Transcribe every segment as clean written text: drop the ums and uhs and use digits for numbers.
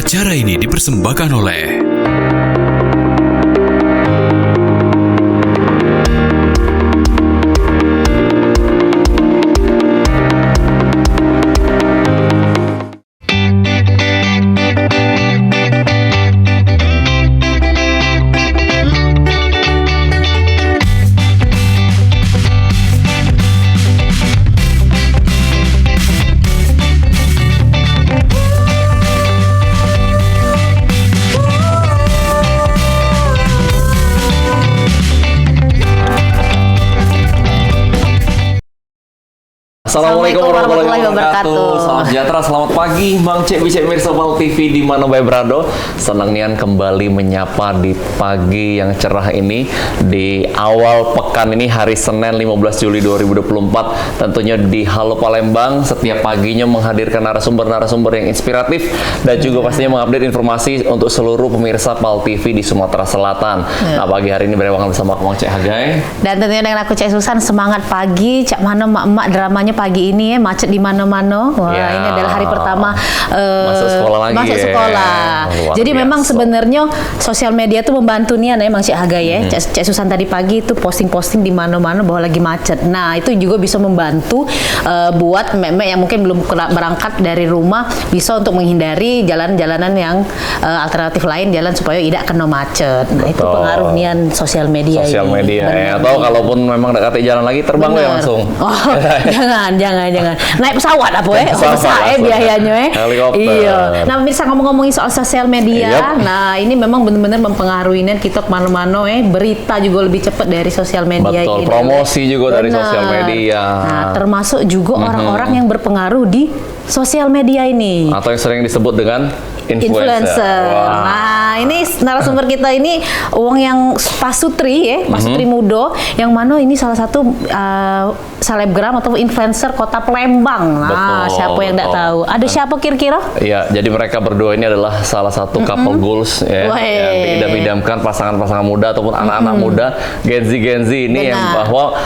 Acara ini dipersembahkan oleh Assalamualaikum warahmatullahi wabarakatuh. Salam sejahtera, selamat pagi Bang Cek Bicek Mirsa Pal TV di mana Bae Brado. Senang nian kembali menyapa di pagi yang cerah ini di awal pekan ini hari Senin 15 Juli 2024. Tentunya di Halo Palembang setiap paginya menghadirkan narasumber-narasumber yang inspiratif dan juga pastinya mengupdate informasi untuk seluruh pemirsa Pal TV di Sumatera Selatan. Nah, pagi hari ini bersama sama Bang Cek Hagai. Dan tentunya dengan aku Cek Susan, semangat pagi. Cak mana mak-mak dramanya pagi ini ya, macet di mana-mana. Wah, ya, ini adalah hari pertama masuk sekolah lagi. Masuk sekolah. Jadi biasa. memang sebenarnya sosial media tuh membantu nih Mang Cek Haga ya. Cek Susan tadi pagi itu posting-posting di mana-mana bahwa lagi macet. Nah, itu juga bisa membantu buat mek-mek yang mungkin belum berangkat dari rumah bisa untuk menghindari jalan-jalanan yang alternatif lain, jalan supaya tidak kena macet. Nah, itu pengaruh nian sosial media Sosial ini. media ya. Atau kalaupun memang dekati jalan lagi terbang ya langsung. Oh, jangan. Naik pesawat apa ya? Besar biayanya Helikopter. Iya. Nah, bisa ngomongin soal sosial media. Nah, ini memang benar-benar mempengaruhi kita kemana-mana berita juga lebih cepat dari sosial media. Betul, promosi juga dari sosial media. Nah, termasuk juga orang-orang yang berpengaruh di sosial media ini. Atau yang sering disebut dengan influencer. Nah, ini narasumber kita ini uang yang Pasutri ya, Pasutri Mudo, yang mana ini salah satu selebgram atau influencer kota Palembang. Nah, siapa yang tidak tahu? Ada siapa kira-kira? Iya, jadi mereka berdua ini adalah salah satu couple goals ya, yang diidam-idamkan pasangan-pasangan muda ataupun anak-anak muda Gen Z ini yang bahwa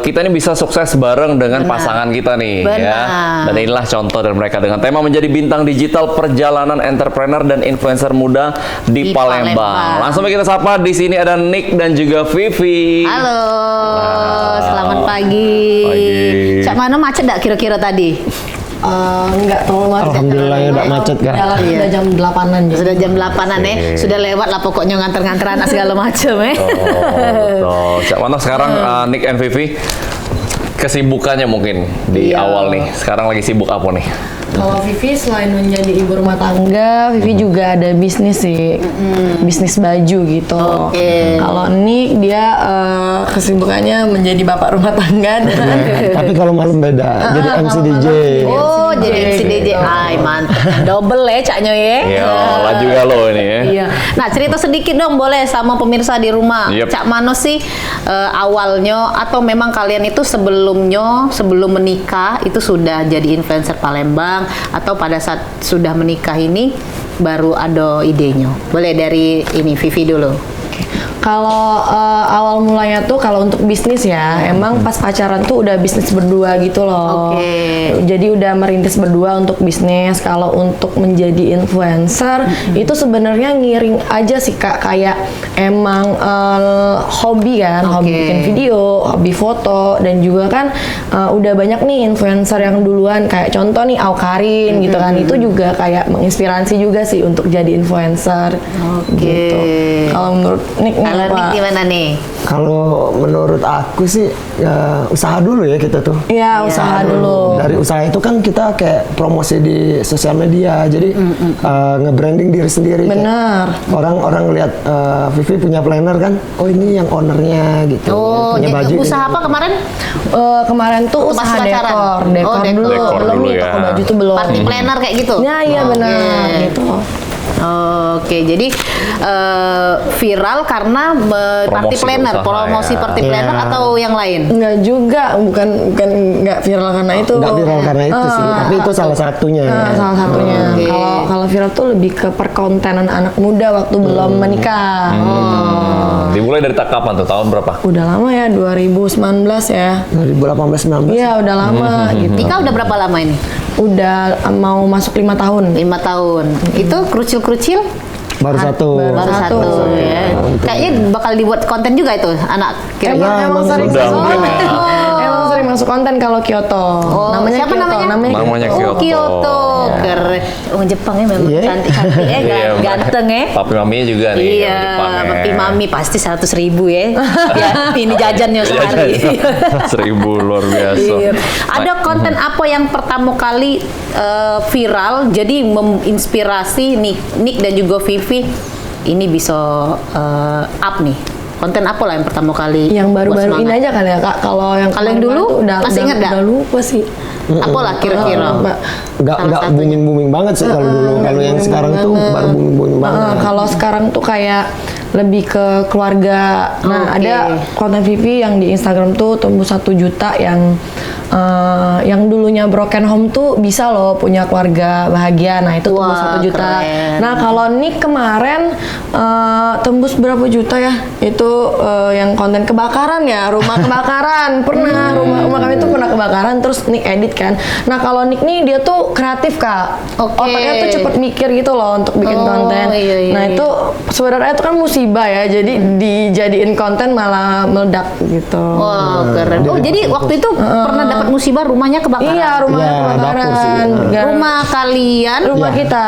kita ini bisa sukses bareng dengan pasangan kita nih ya. Dan inilah contoh dari mereka dengan tema menjadi bintang digital perjalanan entrepreneur dan influencer muda di Palembang. Langsung kita sapa, di sini ada Nick dan juga Vivi. Halo, selamat pagi. Cak mana macet enggak kira-kira tadi? Enggak terlalu macet. Alhamdulillah ya udah macet kan. Sudah jam 8-an. Sudah jam 8-an ya. Sudah lewat lah pokoknya nganter-nganter anak segala macam ya. Betul. Cak mana sekarang Nick and Vivi kesibukannya mungkin di awal nih. Sekarang lagi sibuk apa nih? Kalau Vivi selain menjadi ibu rumah tangga, Vivi juga ada bisnis sih, bisnis baju gitu. Kalau Nick dia kesibukannya menjadi bapak rumah tangga. Tapi kalau malam beda, jadi MC DJ. Oh, jadi MC DJ. Ay, mantap. Double ya caknya ya. Iya, lah juga lo ini ya. Iya. Nah, cerita sedikit dong boleh sama pemirsa di rumah. Cak Mano sih awalnya atau memang kalian itu sebelum menikah itu sudah jadi influencer Palembang atau pada saat sudah menikah ini baru ada idenya? Boleh dari ini Vivi dulu. Kalau awal mulanya tuh kalau untuk bisnis ya, emang pas pacaran tuh udah bisnis berdua gitu loh. Jadi udah merintis berdua untuk bisnis. Kalau untuk menjadi influencer itu sebenarnya ngiring aja sih Kak, kayak emang hobi kan, hobi bikin video, hobi foto, dan juga kan udah banyak nih influencer yang duluan kayak contoh nih Aukarin gitu kan, itu juga kayak menginspirasi juga sih untuk jadi influencer. Gitu. Kalau menurut Nick kalau Nick gimana nih? Kalau menurut aku sih ya, usaha dulu ya kita tuh. Iya, usaha dulu. Dari usaha itu kan kita kayak promosi di sosial media, jadi nge-branding diri sendiri. Benar. Orang-orang lihat Vivi punya planner kan, oh ini yang ownernya gitu. Oh, punya jadi baju usaha apa kemarin? Kemarin tuh usaha dekor dulu. Belum nih toko baju tuh belum. Party planner kayak gitu? Ya, iya benar gitu. Oke, jadi viral karena party planner, promosi party planner atau yang lain? Enggak juga, bukan enggak viral karena itu. Enggak viral karena itu sih, tapi itu salah satunya. Salah satunya. Kalau viral tuh lebih ke perkontenan anak muda waktu belum menikah. Dimulai dari kapan tuh? Tahun berapa? Udah lama ya, 2019 ya. 2018-19. Iya, udah lama gitu. Nikah udah berapa lama ini? Udah mau masuk 5 tahun. 5 tahun. Itu kerucil-kerucil Baru satu. baru satu ya. Kayaknya bakal dibuat konten juga itu anak kira-kira. Emang sering sudah masuk mungkin konten. Emang sering masuk konten kalau Kyoto. Siapa Kyoto. namanya? Namanya Oh, Kyoto. Kyoto. Keren. Oh, Jepangnya memang Iya. cantik-cantik ya, Iya, ganteng ya. Papi maminya juga nih. Iya, yang Jepang ya. papi mami pasti 100.000 ya. Ya, ini jajannya sehari. 1.000 luar biasa. Iya. Ada konten apa yang pertama kali viral, jadi menginspirasi Nick dan juga Vivi ini bisa up nih. Konten apa lah yang pertama kali? Yang buat baru-baru ini semangat? aja kali ya Kak. Kalau yang Kalau yang kemarin dulu, tuh masih ingat nggak? Udah lupa sih. Apalah kira-kira? Mbak. Nggak satunya. booming banget sih kalau dulu. Kalau yang sekarang tuh baru booming banget. Kalau sekarang tuh kayak lebih ke keluarga. Nah, Oke. ada konten Vivi yang di Instagram tuh tembus 1 juta yang dulunya broken home tuh bisa loh punya keluarga bahagia. Nah, itu tembus Wah, 1 juta. keren. Nah, kalau Nick kemarin tembus berapa juta ya? Itu yang konten kebakaran ya, rumah kebakaran. Pernah rumah kami tuh pernah kebakaran terus Nick edit kan. Nah, kalau Nick nih dia tuh kreatif, Kak. Oke. Otaknya tuh cepet mikir gitu loh untuk bikin Oh, konten. iya, Nah, iya. itu sebenarnya itu kan musibah ya. Jadi dijadiin konten malah meledak gitu. Wah, keren. Oh, jadi waktu itu pernah dapat musibah rumahnya kebakaran? Iya, rumah Ya, dapur kebakaran. sih. Rumah kalian? Rumah Iya. kita.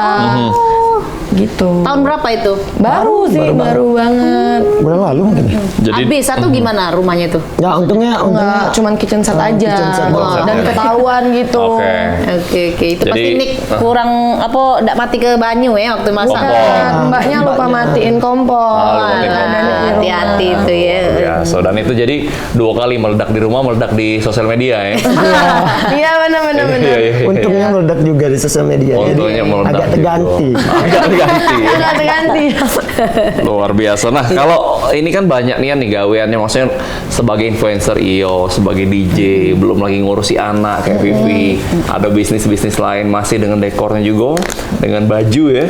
Gitu. Tahun berapa itu? Baru sih, baru banget. Bulan lalu mungkin ya. Jadi Habis atau gimana rumahnya tuh? Ya untungnya Enggak, cuman kitchen set aja. kitchen set doang. Dan ketahuan gitu. Oke. Oke, itu Jadi, pasti Nick kurang apa enggak mati ke banyu ya waktu masak. Kompor. Kan, mbaknya lupa matiin kompor. Ah, lupa matiin kompor. Dan di rumah. Hati-hati itu ya. Ya, so dan itu jadi 2 kali meledak di rumah, meledak di sosial media ya. Iya, benar. Iya, iya. untungnya meledak juga di sosial media. Untungnya meledak agak gitu. terganti. Agak terganti. Ya. Udah ganti. Luar biasa. Nah, kalau ini kan banyak nih gaweannya, maksudnya sebagai influencer iyo, sebagai DJ, belum lagi ngurusi anak kayak Vivi, ada bisnis-bisnis lain masih dengan dekornya juga, dengan baju ya.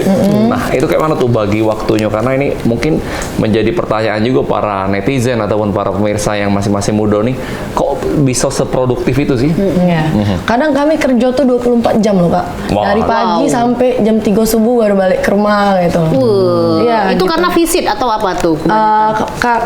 Nah, itu kayak mana tuh bagi waktunya? Karena ini mungkin menjadi pertanyaan juga para netizen ataupun para pemirsa yang masih muda nih, kok bisa seproduktif itu sih? Iya. Kadang kami kerja tuh 24 jam loh, Kak. Wah. Dari pagi sampai jam 3 subuh baru balik ke rumah gitu. Iya, Itu gitu. karena visit atau apa tuh?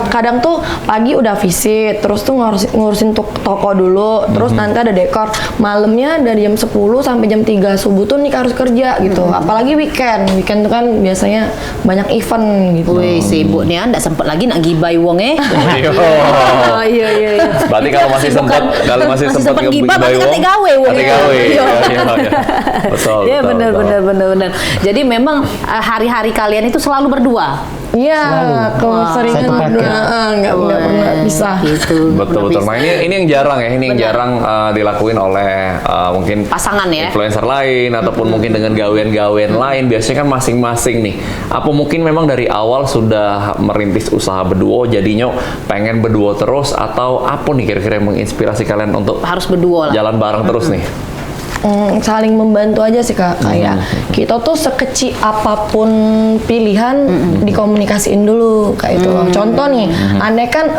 Kadang tuh pagi udah visit, terus tuh ngurusin toko dulu, terus nanti ada dekor. Malamnya dari jam 10 sampai jam 3 subuh tuh nih harus kerja gitu. Apalagi weekend tuh kan biasanya banyak event gitu. Wih, sibuk nih, enggak sempat lagi nak gibai wong Oh. Iya. Berarti kalau masih sempat, masih sempat gibah, berarti kate gawe wong. Kate gawe. Iya. Iya. Betul. Iya, betul, benar. Jadi memang hari-hari kalian itu selalu berdua. Iya, kalau seringan Satu paket. berdua nggak pernah bisa. Gitu. Betul. Nah, ini yang jarang ya, ini yang jarang dilakuin oleh mungkin Pasangan ya. influencer lain ataupun mungkin dengan gawean-gawean lain. Biasanya kan masing-masing nih. Apa mungkin memang dari awal sudah merintis usaha berdua, jadinya pengen berdua terus, atau apa nih kira-kira yang menginspirasi kalian untuk Harus berdua lah. jalan bareng terus nih? Saling membantu aja sih Kak, kayak kita tuh sekecil apapun pilihan dikomunikasiin dulu kayak itu loh. Contoh nih, andai kan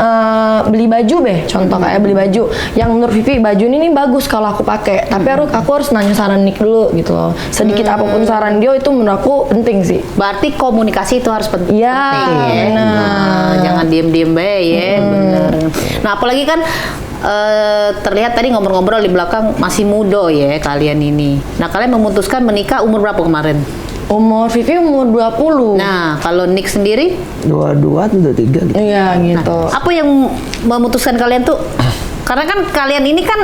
beli baju contoh kayak beli baju yang menurut Vivi baju ini nih bagus kalau aku pakai, tapi aku harus nanya saran Nick dulu gitu loh. Sedikit apapun saran dia itu menurut aku penting sih. Berarti komunikasi itu harus penting. Iya, ya. benar. Nah, jangan diem-diem bae ya, benar. Nah, apalagi kan terlihat tadi ngobrol-ngobrol di belakang masih muda ya kalian ini. Nah, kalian memutuskan menikah umur berapa kemarin? Umur Vivi umur 20. Nah, kalau Nick sendiri? 22 atau 23 gitu. Iya gitu. Apa yang memutuskan kalian tuh? Karena kan kalian ini kan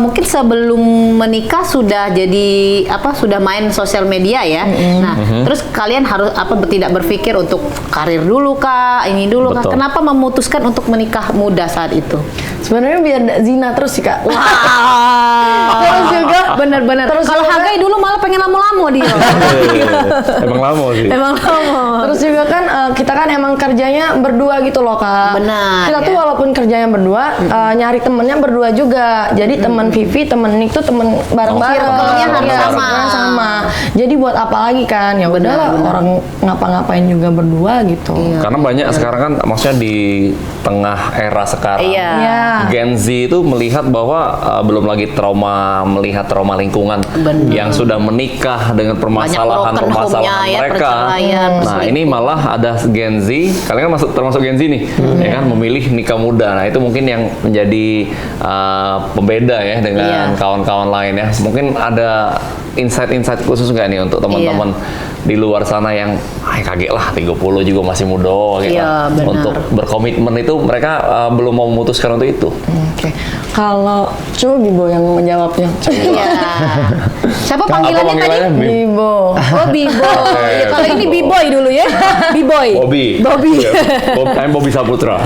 mungkin sebelum menikah sudah jadi sudah main sosial media ya. Nah, terus kalian harus tidak berpikir untuk karir dulu kah, ini dulu kah? Betul. Kenapa memutuskan untuk menikah muda saat itu? Sebenarnya biar nggak zina terus sih Kak. Wah. Terus juga Bener-bener. Terus Kalau juga- Hagai dulu malah pengen lama-lama dia. Emang lama sih. Emang lama. Terus juga kan kita kan emang kerjanya berdua gitu loh Kak. Benar, Kita tuh ya. walaupun kerjanya berdua, nyari temennya berdua juga. Jadi teman Vivi, temen Nick tuh temen bareng-bareng. Circle-nya harus Iya, sama. circle-nya sama. Jadi buat apa lagi kan? Ya udahlah orang ngapa-ngapain juga berdua gitu. Iya. Karena banyak sekarang kan, maksudnya di tengah era sekarang. Iya. Iya. Gen Z itu melihat bahwa belum lagi melihat trauma lingkungan Benar. yang sudah menikah dengan broken permasalahan home-nya ya, mereka. perceraian, Nah, ini malah ada Gen Z, kalian kan termasuk Gen Z nih, ya kan, memilih nikah muda. Nah, itu mungkin yang menjadi pembeda ya dengan Iya. kawan-kawan lain ya. Mungkin ada insight-insight khusus nggak nih untuk teman-teman di luar sana yang kaget lah 30 juga masih muda gitu. Iya, benar. Untuk berkomitmen itu mereka belum mau memutuskan untuk itu. Oke. Kalau coba Bibo yang menjawabnya. Iya. Siapa panggilannya tadi? panggilannya? Bibo. Oh, B-boy. Ya, kalau ini B-boy dulu ya. B-boy. Bobby. Bobby. I'm Bobby Saputra.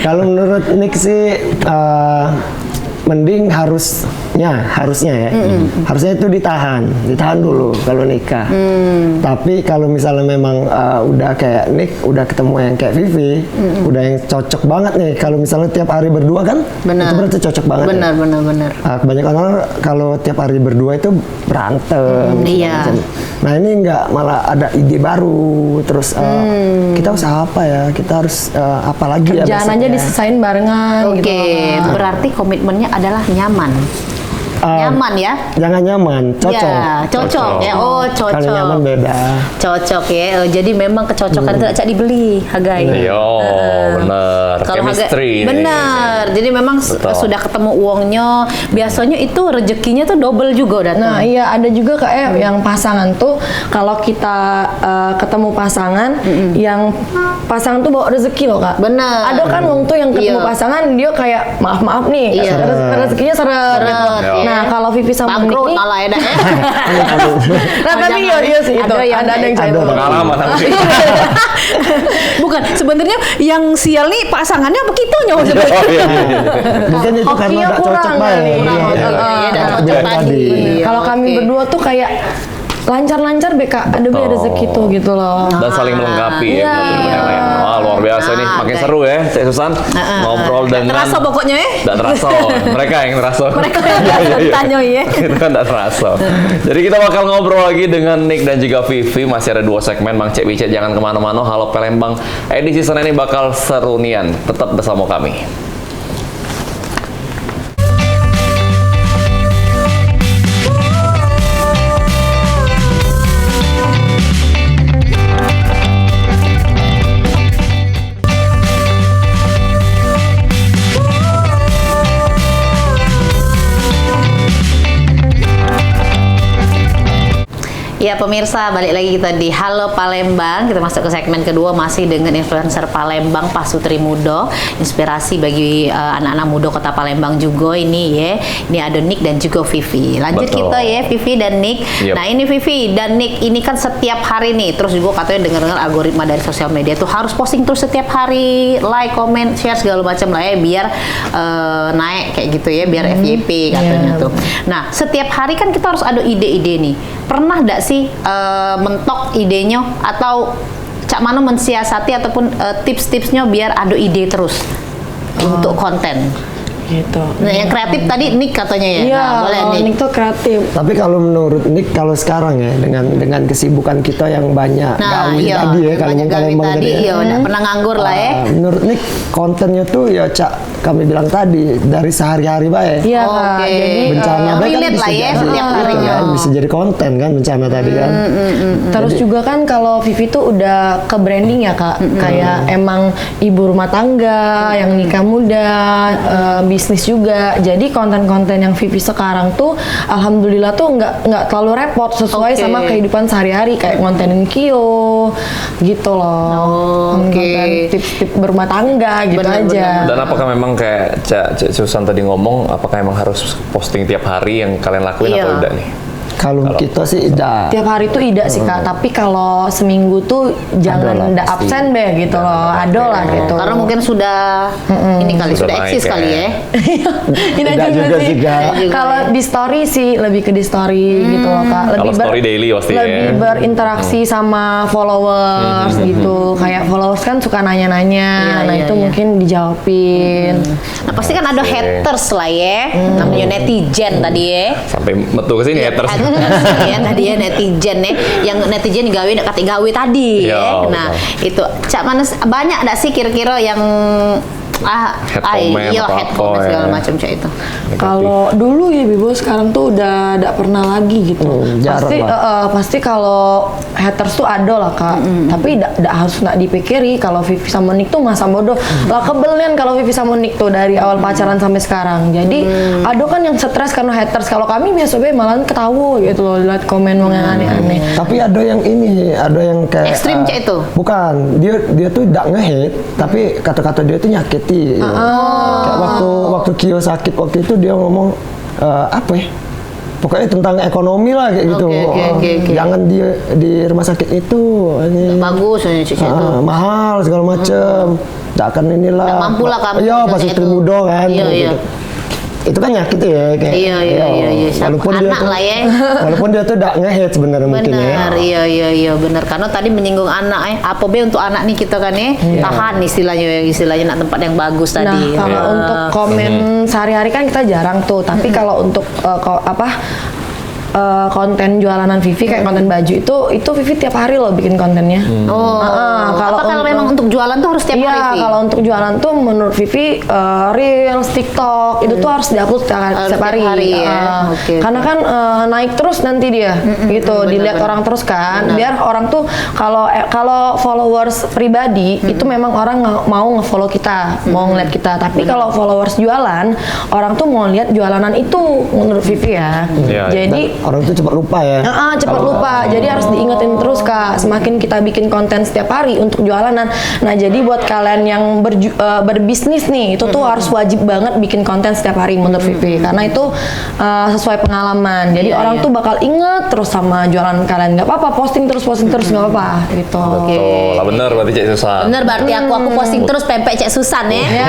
Kalau menurut Nick sih mending harusnya ya, harusnya itu ditahan dulu kalau nikah. Tapi kalau misalnya memang udah kayak Nick, udah ketemu yang kayak Vivi, udah yang cocok banget nih. Kalau misalnya tiap hari berdua kan, Benar. itu berarti cocok banget. Benar, ya. benar. Kebanyakan orang kalau tiap hari berdua itu berantem. Iya. macam-macam. Nah ini nggak, malah ada ide baru. Terus kita usaha apa ya? Kita harus apa lagi ya? Kerjaan aja besoknya? diselesain barengan Oke, gitu. berarti komitmennya adalah nyaman. Nyaman ya? Jangan nyaman, cocok. Ya, cocok ya. Oh, cocok. Kalau nyaman beda. Cocok ya. Jadi memang kecocokan tidak cak dibeli harganya. Iya, bener. Chemistry. Benar. Jadi memang Betul. sudah ketemu uangnya. Biasanya itu rezekinya tuh double juga datang. Nah iya, ada juga kayak yang pasangan tuh, kalau kita ketemu pasangan, yang pasangan tuh bawa rezeki loh Kak. Benar. Ada kan wong tuh yang ketemu Iya. pasangan, dia kayak maaf nih, Iya. rezekinya seret. Gitu. Seret, Nah kalau Vivi sama Nick bangkrut nih, malah ya dah. nah tapi iya sih itu, ada yang ada. itu. Pengalaman sih. Bukan, sebenarnya yang sial nih pasangannya apa kitanya maksudnya? Oh iya. Mungkin itu karena Hokinya udah kurang cocok banget. kali. Kurang Iya. cocok, ya, udah cocok Biar tadi. Kalau kami Oke. berdua tuh kayak lancar-lancar BK, ada Betul. rezeki tuh gitu loh. Dan saling melengkapi ya. Iya. satu dengan yang lain. Wah, luar biasa nih. Nah, Makin guys. seru ya, Cek Susan. Ngobrol Nggak dengan... terasa pokoknya ya. Nggak terasa. Mereka yang terasa. Mereka yang Iya, iya, iya. tanya ya. Itu kan nggak terasa. Jadi kita bakal ngobrol lagi dengan Nick dan juga Vivi. Masih ada 2 segmen. Bang Cek Wicet jangan kemana-mana. Halo Palembang. Edisi Senin ini bakal seru nian. Tetap bersama kami. Ya pemirsa, balik lagi kita di Halo Palembang. Kita masuk ke segmen kedua masih dengan influencer Palembang, Pak Sutri Mudo. Inspirasi bagi anak-anak muda kota Palembang juga ini ya. Ini ada Nick dan juga Vivi. Lanjut Betul. kita ya, Vivi dan Nick. Yep. Nah ini Vivi dan Nick, ini kan setiap hari nih. Terus juga katanya dengar-dengar algoritma dari sosial media tuh harus posting terus setiap hari, like, comment, share segala macam lah ya, biar naik kayak gitu ya, biar FYP katanya tuh. Nah setiap hari kan kita harus ada ide-ide nih. Pernah nggak sih mentok idenya atau cak mana mensiasati ataupun tips-tipsnya biar ada ide terus untuk konten? Gitu. Nah, yang kreatif tadi Nick katanya ya. Iya, Nah, boleh kalau Nick. Nick tuh kreatif. Tapi kalau menurut Nick, kalau sekarang ya dengan kesibukan kita yang banyak Nah, gawe iya, tadi ya, kalau banyak gawe Palembang tadi, ya. iya, udah pernah nganggur lah ya. Menurut Nick kontennya tuh ya cak kami bilang tadi dari sehari-hari baik. Iya Oke. Kak, jadi Bencana baik kan relate lah ya jadi setiap gitu harinya. kan, bisa jadi konten kan bencana tadi kan. terus juga kan kalau Vivi tuh udah ke branding ya Kak, kayak emang ibu rumah tangga yang nikah muda, bisnis juga. Jadi konten-konten yang Vivi sekarang tuh alhamdulillah tuh nggak terlalu repot, sesuai Oke. sama kehidupan sehari-hari, kayak kontenin Kio gitu loh. Oke. Konten tips-tips berumah tangga gitu Bener, aja. Dan apakah memang kayak Cek Susan tadi ngomong, apakah emang harus posting tiap hari yang kalian lakuin Iya. atau enggak nih? Kalau kita sih tidak. Tiap hari tuh tidak sih Kak, tapi kalau seminggu tuh jangan Ada lah, ndak pasti. absen deh gitu loh, ada lah gitu. Karena mungkin sudah ini kali Sudah sudah naik eksis ya. kali ya. Tidak Tidak juga sih, Kak. Kalau di story sih lebih ke di story gitu loh Kak. Lebih Kalau story daily pasti ya. lebih berinteraksi sama followers gitu. Kayak followers kan suka nanya-nanya. Iya, Nah iya, itu iya. mungkin dijawabin. Nah pasti kan ada haters lah ya, namanya netizen tadi ya. Sampai metu ke sini haters. ya tadi ya netizen ya, yang netizen gawe ndak kate gawe tadi Iya, ya. Nah, itu Cak Manes banyak ndak sih kira-kira yang Head comment iya atau head apa comment segala ya. macam Cak itu. Kalau dulu ya Bibo, sekarang tuh udah tidak pernah lagi gitu. Jarang Pasti lah. pasti kalau haters tuh ada lah Kak. Tapi tidak harus nak dipikiri kalau Vivi sama Nick tuh masa bodoh. Lah kebelian kalau Vivi sama Nick tuh dari awal pacaran sampai sekarang. Jadi ada kan yang stres karena haters. Kalau kami biasanya malah ketawa gitu loh lihat komen yang aneh-aneh. Tapi ada yang ini, ada yang kayak Ekstrim, Cak, itu? Bukan, dia tuh tidak nge-hate, tapi kata-kata dia tuh nyakiti. Gitu. Kayak waktu Kyo sakit waktu itu dia ngomong apa ya? Pokoknya tentang ekonomi lah kayak gitu. Oke. Jangan di rumah sakit itu ini Bagus ya Cak itu. mahal segala macem. Tidak akan inilah. Nggak mampu lah kamu Iya, untuk pas itu. istri muda kan. Iya, iya. Gitu. Itu kan nyakit ya kayak. Iya. Walaupun dia Anak tuh, lah ya. walaupun dia tuh tidak nge-hate sebenarnya mungkin ya. Benar, iya benar. Karena tadi menyinggung anak apa be untuk anak nih kita kan ya tahan istilahnya nak tempat yang bagus Nah, tadi. kalau untuk komen sehari-hari kan kita jarang tuh, tapi kalau untuk konten jualanan Vivi kayak konten baju itu Vivi tiap hari loh bikin kontennya. Kalau memang untuk jualan tuh harus tiap Iya, hari. Vi? kalau untuk jualan tuh menurut Vivi Reels, TikTok itu tuh harus diupload setiap hari. Ya. Oke. Karena kan naik terus nanti dia, gitu. Dilihat orang terus kan. Biar orang tuh kalau followers pribadi itu memang orang mau nge-follow kita, mau ngeliat kita. Tapi kalau followers jualan, orang tuh mau lihat jualanan itu menurut Vivi ya. Iya, Jadi Orang tuh cepat lupa ya. cepat lupa. Jadi harus diingetin terus Kak. Semakin kita bikin konten setiap hari untuk jualanan. Nah, jadi buat kalian yang berbisnis nih, itu tuh harus wajib banget bikin konten setiap hari menurut Vivi. Karena itu sesuai pengalaman. Jadi orang tuh bakal inget terus sama jualan kalian. Nggak apa-apa, posting terus nggak apa-apa gitu. Betul, lah bener berarti Cek Susan. Bener berarti aku posting terus pempek Cek Susan ya. Ya.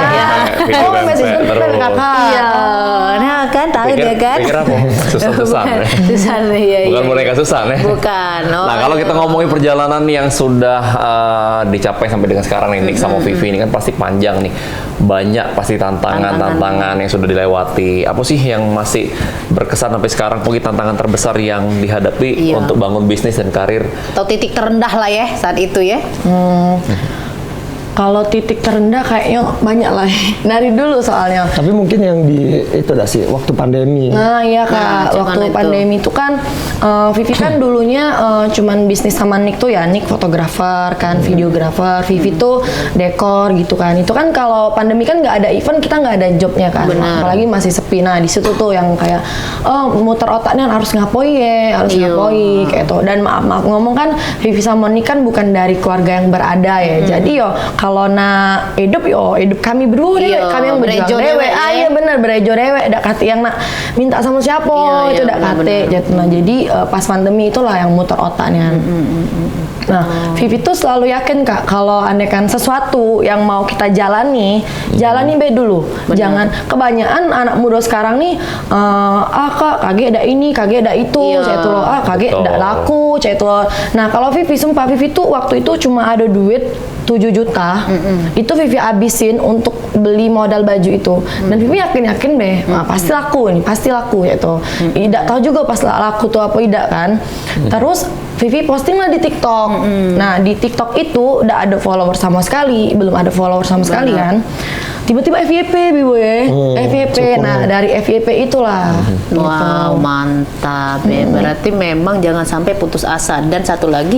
Video Oh, message pempek terus. Kakak. Iya. Nah kan tahu dia kan. Pikir apa? Susan ya? Susan iya. Bukan boneka Susan ya? Bukan. Nah, kalau kita ngomongin perjalanan yang sudah dicapai sampai dengan sekarang nih, Nick sama Vivi ini kan pasti panjang nih. Banyak pasti tantangan yang sudah dilewati. Apa sih yang masih berkesan sampai sekarang? Mungkin tantangan terbesar yang dihadapi untuk bangun bisnis dan karir? Atau titik terendah lah ya saat itu ya. Kalau titik terendah kayaknya banyak lah dari dulu soalnya. Tapi mungkin yang itu dah sih waktu pandemi. Nah iya Kak, cuman waktu itu. pandemi itu kan Vivi kan dulunya cuman bisnis sama Nick tuh ya, Nick fotografer kan, videografer, Vivi tuh dekor gitu kan. Itu kan kalau pandemi kan nggak ada event, kita nggak ada jobnya kan. Benar. Apalagi masih sepi. Nah di situ tuh yang kayak muter otaknya harus ngapain ya, harus Iya. ngapain kayak itu. Dan maaf ngomong kan, Vivi sama Nick kan bukan dari keluarga yang berada ya. Jadi yo kalau hidup kami berdua deh, Iya, kami yang berjuang berejo dewe. dewe, ya. Iya bener, berejo dewe, dak kate yang nak minta sama siapa, Iya, itu iya, dak kate. benar-benar. Nah jadi pas pandemi itulah yang muter otaknya. Nah, Vivi tuh selalu yakin Kak, kalau andekan sesuatu yang mau kita jalani be dulu. Jangan kebanyakan anak muda sekarang nih, Kak kage ada ini, kage ada itu, Iya. saya tuh loh, kage Betul. ada laku, saya tuh loh. Nah kalau Vivi, sumpah Vivi tuh waktu itu cuma ada duit 7 juta, itu Vivi abisin untuk beli modal baju itu. Dan Vivi yakin deh, pasti laku nih, pasti laku ya tuh. Tidak tahu juga pas laku tuh apa tidak kan. Terus Vivi posting lah di TikTok. Nah di TikTok itu udah ada follower sama sekali, belum ada follower sama sekali kan. Tiba-tiba FYP Bibo ya, FYP. Nah dari FYP itulah. Wow, mantap ya. Berarti memang jangan sampai putus asa. Dan satu lagi,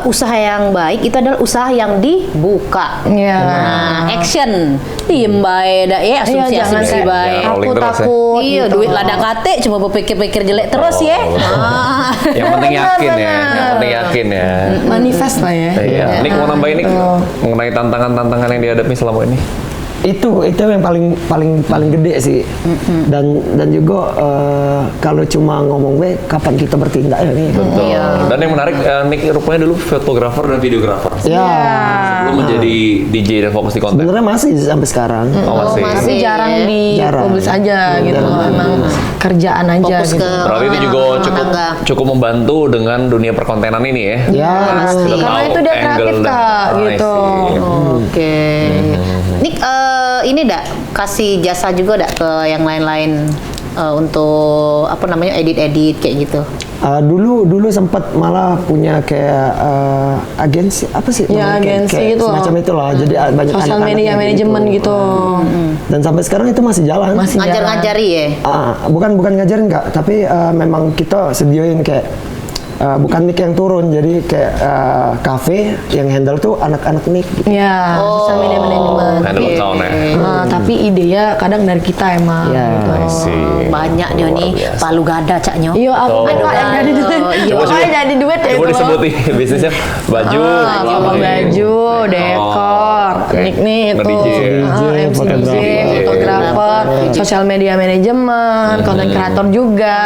usaha yang baik itu adalah usaha yang dibuka. Iya. Nah, action. Diem bae dah ya, Iya, jangan asumsi kayak bae. Jangan rolling terus ya. takut. Iya, gitu. duit lada kate cuma berpikir-pikir jelek terus ya. Ah. Yang penting yakin ya, Benar. yang penting yakin ya. Manifest lah ya. Iya. Nick mau nambahin Nick mengenai tantangan-tantangan yang dihadapi selama ini? Itu yang paling gede sih. Dan juga kalau cuma ngomong kapan kita bertindak ya nih. Betul. Iya. Dan yang menarik, Nick rupanya dulu fotografer dan videografer. Ya. Sebelum menjadi DJ dan fokus di konten. Sebenarnya masih sampai sekarang. Oh, masih. Tapi jarang Jarang. dipublish aja gitu. Emang kerjaan aja Fokus gitu. ke Berarti itu juga rumah cukup tangga. cukup membantu dengan dunia perkontenan ini ya. Ya. Sudah Karena tahu itu dia angle kreatif, dan- Kak, I gitu. see. Oke. Nick, ini dak kasih jasa juga dak ke yang lain-lain untuk apa namanya edit kayak gitu? Dulu sempat malah punya kayak agensi apa sih? Ya, namanya? agensi kayak gitu loh. semacam itu loh. Jadi banyak Sosial anak-anak media yang manajemen gitu. Dan sampai sekarang itu masih jalan. Masih Ngajar-ngajari ya? Bukan ngajarin Kak, tapi memang kita sediain kayak bukan Nick yang turun, jadi kayak cafe yang handle tuh anak-anak Nick. Ya, sosial media manajemen. Handle account ya. Tapi idenya kadang dari kita emang. Ya. Gitu. I see. Banyak dia nih, biasa. palu gada caknya. Iya, apa Betul. Pak yang jadi duit? Iya. Apa yang jadi duit ya Coba itu? disebutin bisnisnya baju. Apa baju, dekor, oke. Nick nih itu, Nge-DJ. MC DJ, fotografer, sosial media manajemen, konten kreator juga.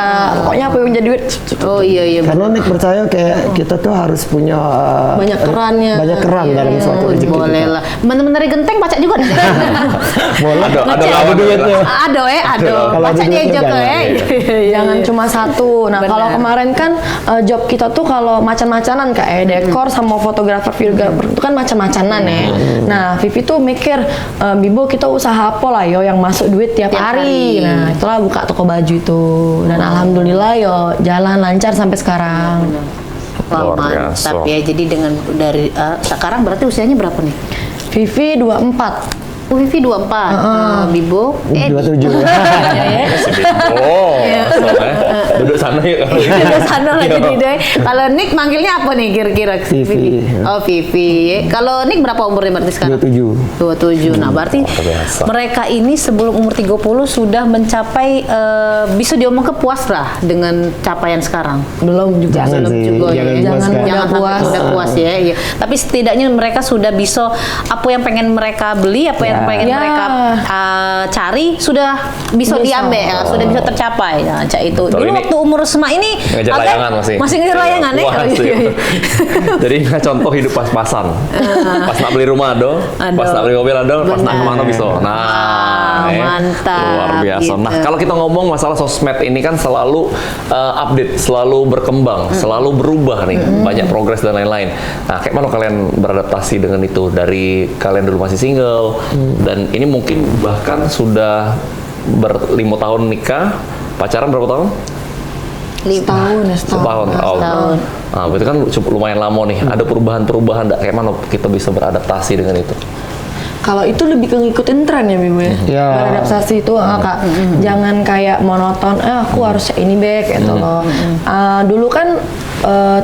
Pokoknya apa yang jadi duit? Oh iya. Karena Nick percaya kayak kita tuh harus punya Banyak kerannya. banyak keran dalam suatu rezeki. Boleh lah. Menari genteng pacak juga nih. Boleh. Ada lawan duitnya. Ado. Kalau Pacak ada dia duitnya juga jangan. Jangan cuma satu. Nah, Benar. kalau kemarin kan job kita tuh kalau macan-macanan kayak dekor sama fotografer, videografer itu kan macan-macanan ya. Nah, Vivi tuh mikir Bibo kita usaha apa lah yo yang masuk duit tiap hari. Nah, itulah buka toko baju itu. Dan alhamdulillah yo jalan lancar sampai sekarang. Wah, Luar mantap biasa. ya. Jadi dengan dari sekarang berarti usianya berapa nih? Vivi 24. Oh, Vivi 24. Bibo 27. Oh, soalnya duduk sana yuk. Ada sana lah jadi deh. Kalau Nick manggilnya apa nih kira-kira? Vivi. Oh, Vivi. Kalau Nick berapa umurnya berarti sekarang? 27. 27. Nah, berarti biasa. mereka ini sebelum umur 30 sudah mencapai bisa diomong ke puas lah dengan capaian sekarang. Belum juga. Jangan Belum sih, juga ya. jangan puas, Jangan Kak. Jangan sampai puas. udah puas ya. Iya. Tapi setidaknya mereka sudah bisa apa yang pengen mereka beli, apa yang pengen Ya. mereka cari sudah bisa diambil, ya, sudah bisa tercapai. Nah, Cak itu. Betul, Dulu ini waktu umur SMA ini ngejar Aga layangan masih. ngejar layangan ya. Wah, Oh, iya, iya. iya. Jadi contoh hidup pas-pasan. Pas nak beli rumah ado, pas nak beli mobil ado, pas nak Benar. kemana bisa. Nah, mantap, luar biasa. gitu. Nah, kalau kita ngomong masalah sosmed ini kan selalu update, selalu berkembang, selalu berubah nih, banyak progres dan lain-lain. Nah, kayak mana kalian beradaptasi dengan itu dari kalian dulu masih single dan ini mungkin bahkan sudah 5 tahun nikah, pacaran berapa tahun? Setahun. Setahun. Oh. Setahun. Nah, itu kan cukup lumayan lama nih. Ada perubahan-perubahan nggak? Kayak mana kita bisa beradaptasi dengan itu? Kalau itu lebih ke ngikutin tren ya Bibu ya. Ya. Beradaptasi itu Kak. Jangan kayak monoton, aku harus ini back gitu loh. Dulu kan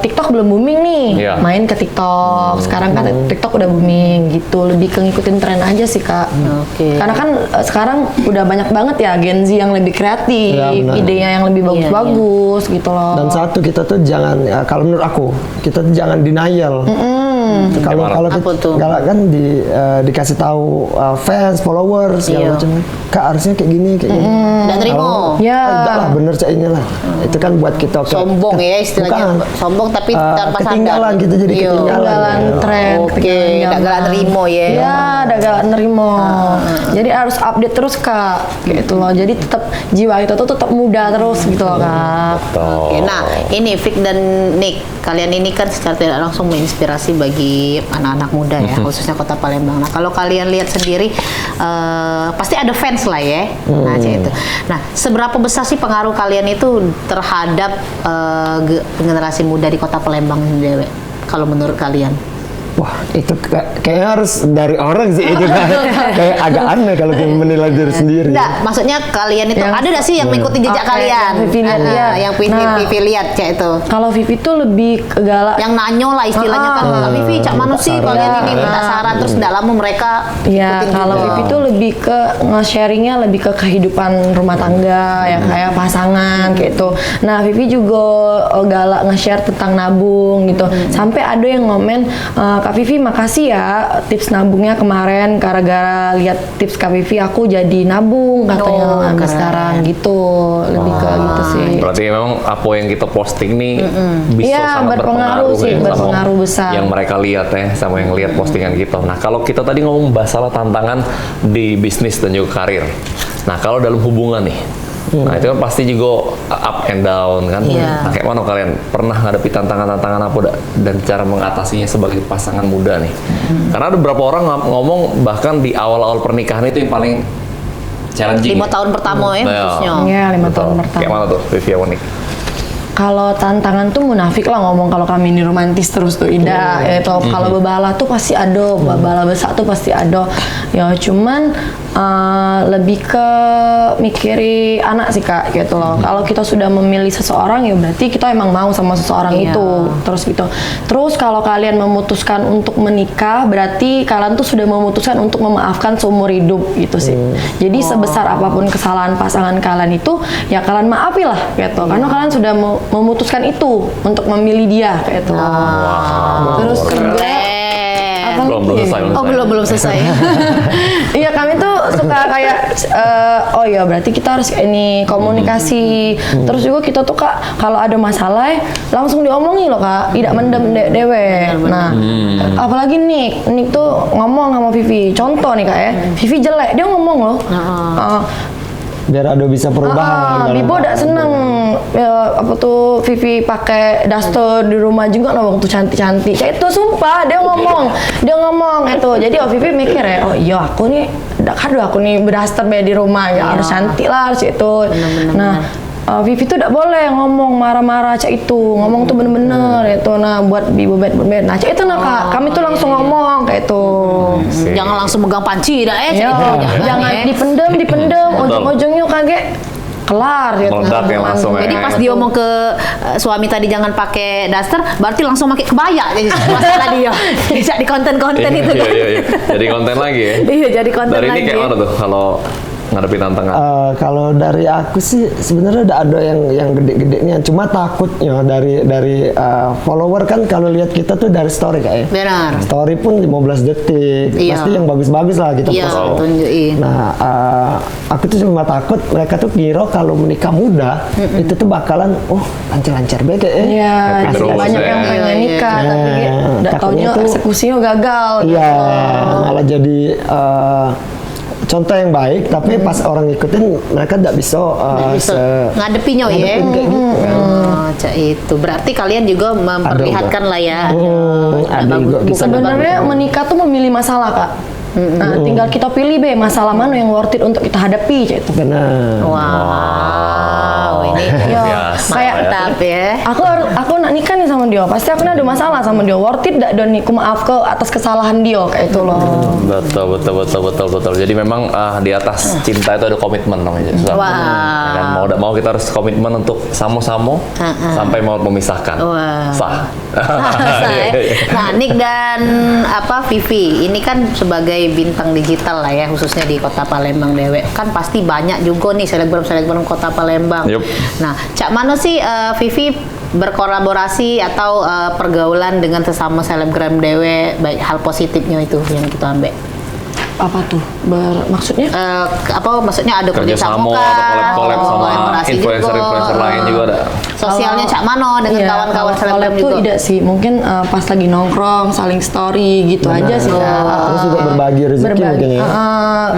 TikTok belum booming nih. Iya. Main ke TikTok. Sekarang kan TikTok udah booming gitu. Lebih ke ngikutin tren aja sih Kak. Oke. Karena kan sekarang udah banyak banget ya Gen Z yang lebih kreatif, Ya, benar. idenya yang lebih bagus-bagus gitu loh. Dan satu kita tuh jangan kalau menurut aku kita tuh jangan denial. Kalau Gimana? kalau Apa kita tuh? kalau kan dikasih tahu fans, followers segala Iya. macam. Kak harusnya kayak gini. Nggak terima. Ya. Enggak lah, bener cak ini lah. Itu kan buat kita kayak- Sombong ya istilahnya. Bukan. Sombong tapi tanpa sadar. ketinggalan, kita jadi Iya. ketinggalan. tren. Oke, ketinggalan nggak zaman. galak terima ya. Ya, ada galak nerimo. Jadi harus update terus Kak, gitu loh. Jadi tetap jiwa kita tuh tetap muda terus gitu loh Kak. Oke, nah ini Vic dan Nick, kalian ini kan secara tidak langsung menginspirasi bagi anak-anak muda ya, khususnya Kota Palembang. Nah kalau kalian lihat sendiri, pasti ada fans lah ya. Nah, itu. Nah, seberapa besar sih pengaruh kalian itu terhadap generasi muda di Kota Palembang sendiri? Kalau menurut kalian? Wah, itu kayaknya harus dari orang sih itu kan. Kayak agak aneh kalau kita menilai diri sendiri. Enggak, maksudnya kalian itu ada nggak sih yang mengikuti jejak Oke, kalian? yang Vivi lihat, iya. Yang Vivi, Nah. Vivi lihat kayak itu. Kalau Vivi tuh lebih ke galak. Yang nanyo lah istilahnya kan, Kak Vivi, cak mana sih kalian ini minta saran terus tidak lama mereka Ya, ikutin kalau juga. Vivi tuh lebih ke nge-sharingnya lebih ke kehidupan rumah tangga, ya kayak pasangan gitu. Nah, Vivi juga galak nge-share tentang nabung gitu. Sampai ada yang ngomen, Kak Vivi makasih ya tips nabungnya kemarin, gara-gara lihat tips Kak Vivi aku jadi nabung katanya Oh, sampai keren. sekarang gitu. Lebih ke gitu sih. Berarti memang apa yang kita posting nih bisa Iya, sangat berpengaruh sih, ya sama berpengaruh besar. yang mereka lihat ya, sama yang lihat postingan kita. Nah, kalau kita tadi ngomong masalah tantangan di bisnis dan juga karir. Nah, kalau dalam hubungan nih, nah itu kan pasti juga up and down kan. Iya. Nah, kayak mana kalian pernah ngadepi tantangan-tantangan apa dan cara mengatasinya sebagai pasangan muda nih? Karena ada beberapa orang ngomong bahkan di awal-awal pernikahan itu yang paling challenging. 5 tahun pertama ya khususnya. Iya, 5 tahun Betul. pertama. Kayak mana tuh Vivi sama Nick? Kalau tantangan tuh munafik lah ngomong kalau kami ini romantis terus tuh Ida. Ya, itu kalau bebalah tuh pasti ada, bebalah besar tuh pasti ada. Ya cuman lebih ke mikiri anak sih Kak gitu loh. Kalau kita sudah memilih seseorang ya berarti kita emang mau sama seseorang itu. Terus gitu. Terus kalau kalian memutuskan untuk menikah berarti kalian tuh sudah memutuskan untuk memaafkan seumur hidup gitu sih. Jadi sebesar apapun kesalahan pasangan kalian itu ya kalian maafilah gitu. Karena kalian sudah memutuskan itu untuk memilih dia kayak itu. Terus juga apa Belum lagi? selesai. Oh belum selesai. Iya kami tuh suka kayak oh ya berarti kita harus ini komunikasi. Terus juga kita tuh Kak kalau ada masalah langsung diomongin loh Kak, tidak mendem dewe. Nah apalagi Nick tuh ngomong sama Vivi. Contoh nih Kak ya, Vivi jelek dia ngomong loh. Biar ada bisa perubahan. Bibo udah seneng ya, apa tuh Vivi pakai daster di rumah juga loh waktu cantik-cantik. Kayak itu sumpah dia ngomong itu. Jadi Vivi mikir ya, oh iya aku nih aku nih berdaster di rumah ya harus cantik lah harus itu. Nah Vivi tuh tidak boleh ngomong marah-marah cak itu, ngomong tuh bener-bener itu. Nah buat Bibo bed. Nah cak itu nah Kak, kami tuh langsung ngomong kayak itu. Jangan langsung megang panci dah Ya, jangan dipendem, ujung-ujungnya kaget kelar gitu. Meledak ya langsung ya. Jadi pas dia ngomong ke suami tadi jangan pakai daster, berarti langsung pakai kebaya. Jadi masalah dia. Bisa di konten-konten itu. Iya. Jadi konten lagi ya. Iya, jadi konten Dari lagi. ini kayak mana tuh kalau ngadepin tantangan? Kalau dari aku sih sebenarnya udah ada yang gede-gedenya, cuma takutnya dari follower kan kalau lihat kita tuh dari story kayak. Benar. Story pun 15 detik, Iya. pasti yang bagus-bagus lah kita Iya, post. tunjukin. Nah, aku tuh cuma takut mereka tuh kira kalau menikah muda itu tuh bakalan lancar-lancar beke Iya, Happy jadi terus banyak ya. yang pengen nikah, Iya. tapi nggak Takutnya taunya tuh- eksekusinya gagal. Iya, malah jadi contoh yang baik, tapi pas orang ngikutin mereka tidak bisa, Ngadepinya ya. ngadepin kayak gitu. Cak itu. Berarti kalian juga memperlihatkan lah ya. Ada juga kisah Sebenarnya menikah tuh memilih masalah Kak. Nah, tinggal kita pilih masalah mana yang worth it untuk kita hadapi gitu. benar. Wow, ini Ya, Biasa kayak mantap ya. aku nak nikah nih sama dia, pasti aku ada masalah sama dia. Worth it dak dan aku maaf ke atas kesalahan dia kayak itu loh. Betul. Jadi memang di atas cinta itu ada komitmen namanya. Wah. Ya kan? Mau kita harus komitmen untuk sama-sama sampai mau memisahkan. Wah. Sah. Nah, Nick dan Vivi ini kan sebagai bintang digital lah ya, khususnya di Kota Palembang Dewe. Kan pasti banyak juga nih selebgram Kota Palembang. Yup. Nah, cak mana sih Vivi berkolaborasi atau pergaulan dengan sesama selebgram Dewe, baik hal positifnya itu yang kita ambil. Apa tuh? Maksudnya? Maksudnya ada Kerjasama kah? atau collab sama Kolaborasi influencer juga. lain juga ada. Sosialnya cak mano dengan Iya, kawan-kawan kalau selebgram collab tuh juga. tidak sih, mungkin pas lagi nongkrong, saling story gitu aja sih Kak. Terus juga berbagi rezeki mungkin ya.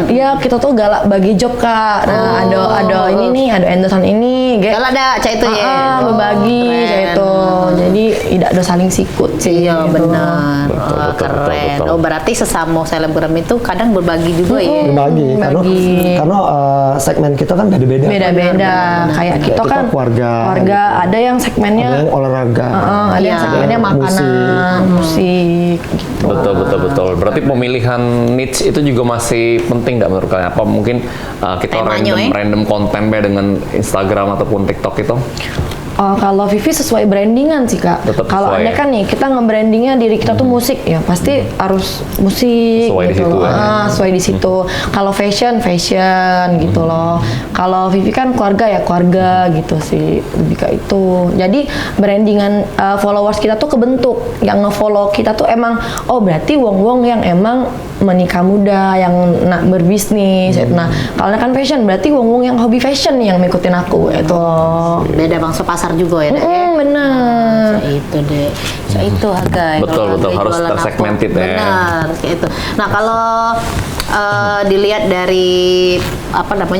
Iya, kita tuh galak bagi job Kak. Nah, ada ini nih, ada endorsean ini, Kalau ada cak itu ya. berbagi Keren. kayak itu. Jadi tidak ada saling sikut sih. Iya gitu. benar. Wah, keren. betul. Oh berarti sesama selebgram itu kadang berbagi juga ya. Berbagi, karena segmen kita kan beda-beda. Beda-beda. Kayak kita kan keluarga, ada yang segmennya ada yang olahraga, ada yang Iya. segmennya makanan, musik gitu. Betul. Berarti pemilihan niche itu juga masih penting nggak menurut kalian? Apa mungkin kita Temanya, random konten dengan Instagram ataupun TikTok itu? Kalau Vivi sesuai brandingan sih Kak. Tetap Kalau sesuai Anda ya? kan nih kita nge-brandingnya diri kita tuh musik ya pasti harus musik Sesuai di gitu situ loh. ya. Sesuai di situ. Kalau fashion gitu loh. Kalau Vivi kan keluarga gitu sih lebih ke itu. Jadi brandingan followers kita tuh kebentuk. Yang nge-follow kita tuh emang berarti wong-wong yang emang menikah muda yang nak berbisnis. Nah kalau kan fashion berarti wong-wong yang hobi fashion yang ngikutin aku itu loh. Beda bangsa pasar juga ya. Dek, ya? Bener. Itu deh. Itu harga. Betul, harus tersegmented ya. Benar, kayak itu. Nah, kalau dilihat dari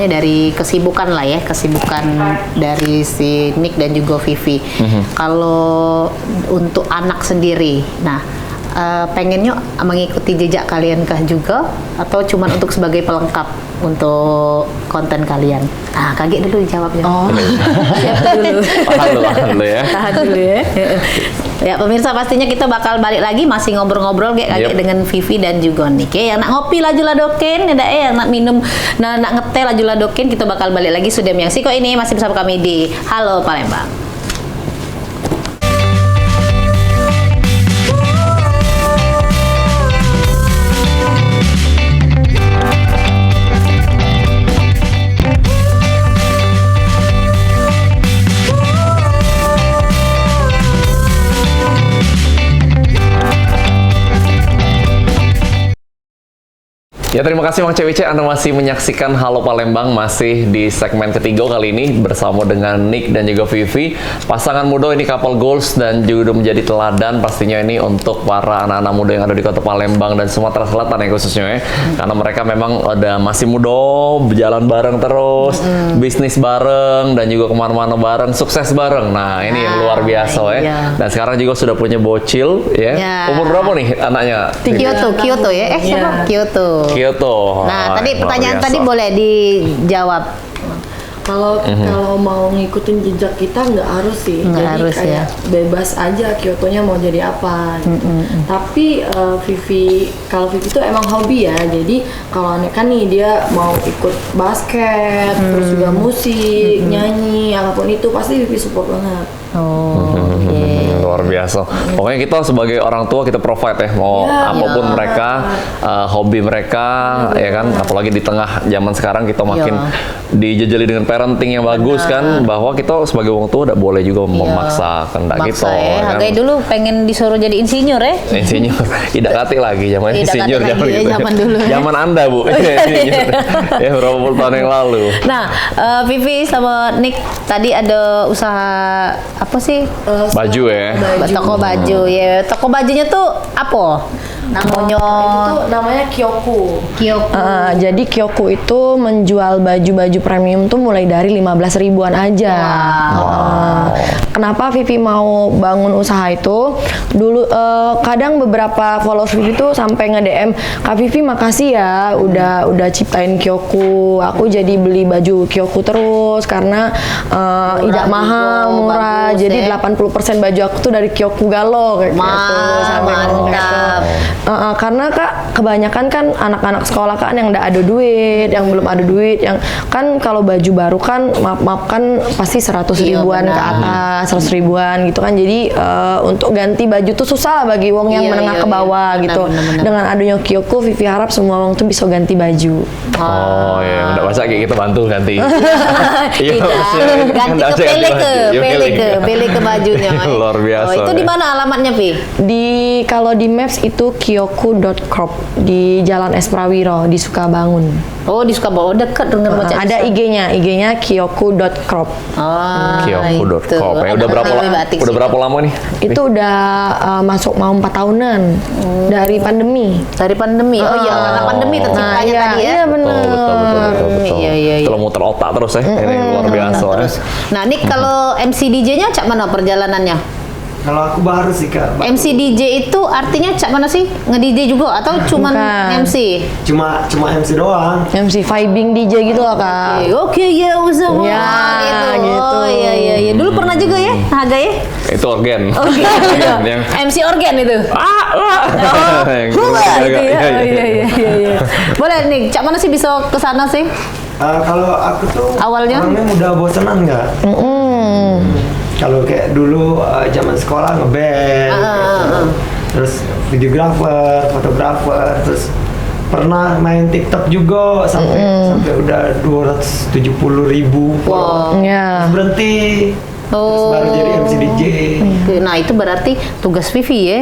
dari kesibukan lah ya, kesibukan dari si Nick dan juga Vivi. Kalau untuk anak sendiri, nah pengennya mengikuti jejak kalian kah juga atau cuma untuk sebagai pelengkap untuk konten kalian? Ah, kaget dulu dijawabnya. Oh. Siapa dulu? Tahan dulu ya. Tahan dulu ya. Ya pemirsa, pastinya kita bakal balik lagi masih ngobrol-ngobrol kayak dengan Vivi dan juga Nick. Yang nak ngopi laju ladokin, yang nak minum, nak ngeteh laju ladokin, kita bakal balik lagi sudah menyaksikan kok ini masih bersama kami di Halo Palembang. Ya, terima kasih Mang Cek Wice, Anda masih menyaksikan Halo Palembang, masih di segmen ketiga kali ini bersama dengan Nick dan juga Vivi. Pasangan muda ini couple goals dan juga menjadi teladan pastinya ini untuk para anak-anak muda yang ada di Kota Palembang dan Sumatera Selatan ya khususnya ya. Karena mereka memang udah masih muda, berjalan bareng terus, bisnis bareng dan juga kemana-mana bareng, sukses bareng. Nah, ini yang luar biasa ya. Dan sekarang juga sudah punya bocil ya. Umur berapa nih anaknya? Kyoto ya? Siapa? Kyoto. Nah, Nah, tadi pertanyaan tadi boleh dijawab. Kalau mau ngikutin jejak kita nggak harus sih, Nggak jadi harus, kayak ya. bebas aja Kyoto-nya mau jadi apa. Gitu. Tapi kalau Vivi itu emang hobi ya, jadi kalau aneh kan nih dia mau ikut basket, terus juga musik, nyanyi, apapun itu pasti Vivi support banget. Luar biasa. Pokoknya kita sebagai orang tua kita provide ya, mau apapun mereka, hobi mereka, ya kan. Apalagi di tengah zaman sekarang kita makin dijejali dengan parenting yang bagus kan, bahwa kita sebagai orang tua tidak boleh juga memaksa kehendak kita. Ya. Kan? Hargai dulu pengen disuruh jadi insinyur ya. Insinyur, tidak kati lagi zaman insinyur lagi ya, zaman dulu ya. Zaman Anda Bu, insinyur. Ya berapa puluh tahun yang lalu. Nah, Vivi sama Nick tadi ada usaha apa sih? Baju ya. Toko baju ya. Toko bajunya tuh apa? Namanya Itu namanya Kyoku. Kyoku. Jadi Kyoku itu menjual baju-baju premium tuh mulai dari 15 ribuan aja. Kenapa Vivi mau bangun usaha itu? Dulu kadang beberapa followers Vivi tuh sampai nge-DM, "Kak Vivi makasih ya udah ciptain Kyoku. Aku jadi beli baju Kyoku terus karena tidak mahal, murah. bagus, Jadi ya. 80% baju aku tuh dari Kyoku Galo kayak gitu." Sampai ngomong kayak gitu. Mantap. Karena Kak kebanyakan kan anak-anak sekolah kan yang nggak ada duit, yang belum ada duit, yang kan kalau baju baru kan maaf kan pasti 100 ribuan ke atas, 100 ribuan gitu kan. Jadi untuk ganti baju tuh susah lah bagi wong yang menengah ke bawah gitu. Benar. Dengan adanya Kyoku, Vivi harap semua wong tuh bisa ganti baju. Oh ya, udah masa kayak kita bantu ganti. Tidak, ganti ke pele ke bajunya. Luar biasa. Oh, itu di mana alamatnya, Vi? Kalau di Maps itu kyoku.crop di Jalan Es Prawiro di Sukabangun. Oh, di Sukabumi. Oh, dekat dengan Bocah. Ada IG-nya kyoku.crop. Oh, Kyoku.com. Ya, udah berapa lama nih? Itu udah masuk mau 4 tahunan dari pandemi. Dari pandemi. Oh iya, karena pandemi terciptanya tadi ya. Iya benar. Betul. Iya. Setelah muter otak terus ya. Ini luar biasa ya. Nah, Nick kalau MC DJ-nya cak mana perjalanannya? Kalau aku baru sih Kak. MC DJ itu artinya cak mana sih? Nge-DJ juga atau cuman Bukan. MC? Cuma MC doang. MC vibing DJ gitu loh Kak. Oke, ya usah Ya, gitu. Oh iya. Dulu pernah juga ya, Haga ya? Itu organ. Oke. Yang MC organ itu. Yang Hua, gitu ya. iya. Iya. Boleh nih, cak mana sih bisa ke sana sih? Kalau aku tuh Awalnya? orangnya mudah bosenan nggak? Kalau kayak dulu zaman sekolah ngeband, terus videografer, fotografer, terus pernah main TikTok juga sampai udah 270.000 Wow. Ya. berhenti. Terus baru jadi MC DJ. Oke, nah itu berarti tugas Vivi ya,